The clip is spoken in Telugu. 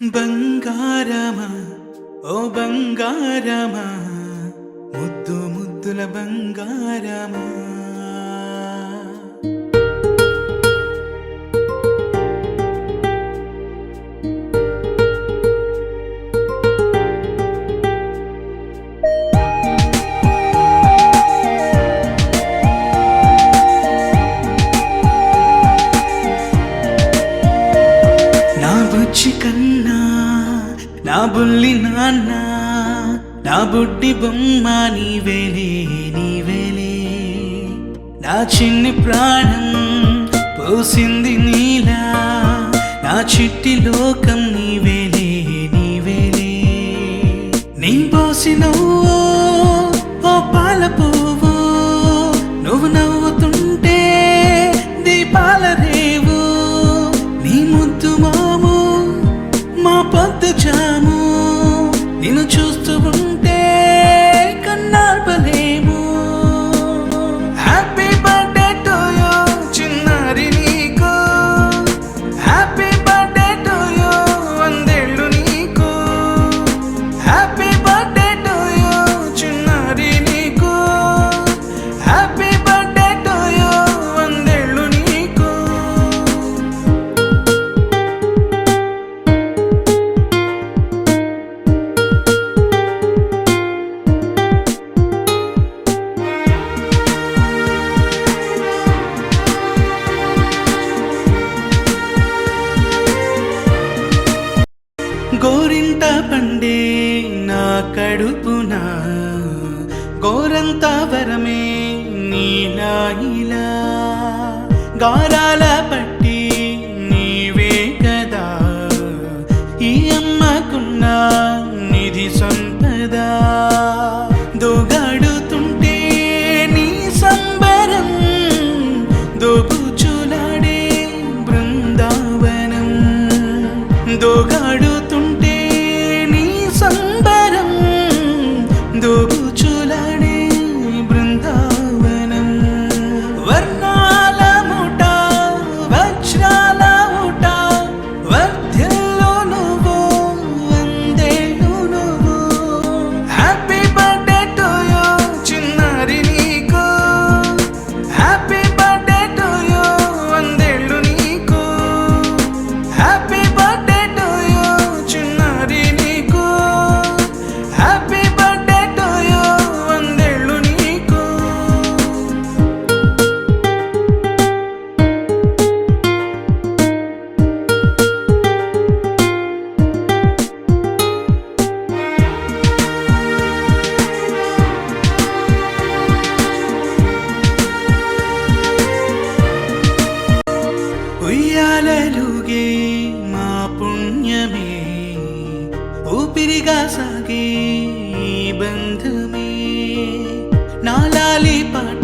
బంగారమా ఓ బంగారమా ముద్దు ముద్దుల బంగారమా నా బుజ్జి కన్నా నా బుల్లి నాన్న నా బుడ్డి బొమ్మ నీవేలే నీవేలే నా చిన్ని ప్రాణం పోసింది నీలా నా చిట్టి లోకం నీవేలే నీవేలే నీ పోసినవో ఓ పాల పువ్వు నువ్వు నవ్వుతుంటే దీపాల రేవు నీ ముద్దు మాము మా పొద్దు జాము నిన్ను చూస్తూ ఉంటే కన్నార్పలేము. హ్యాపీ బర్త్డే టు యూ చిన్నారి నీకు, హ్యాపీ బర్త్డే టు యూ వందేళ్ళు నీకు, హ్యాపీ బర్త్డే టు యూ చిన్నారి నీకు, హ్యాపీ బర్త్డే టు యూ వందేళ్ళు నీకు. గోరింట పండే నా కడుపున గోరంత వరమే నీలా ఇలా గారాల పట్టి నీవే కదా ఈ అమ్మకున్న నిధి సంపద దోగాడుతుంటే నీ సంబరం దోబుచులాడే బృందావనం దోగాడుతుంటే నీ సంబరం దోబుచులాడే బృందావనం వర్ణాల ముఠ వజ్రాల ఊట వర్ధ్యల్లో నువ్వు వందేళ్ళు నువ్వు. హ్యాపీ బర్త్డే టు యూ చిన్నారి నీకు, హ్యాపీ బర్త్డే టు యూ వందేళ్ళు నీకు, హ్యాపీ బర్త్డే టు యూ చిన్నారి నీకు, హ్యాపీ బర్త్డే టు యూ వందేళ్ళు నీకు. ఉయ్యాలలుగే మా పుణ్యమే ఊపిరిగా సాగే ఈ బంధమే నాలాలి పాట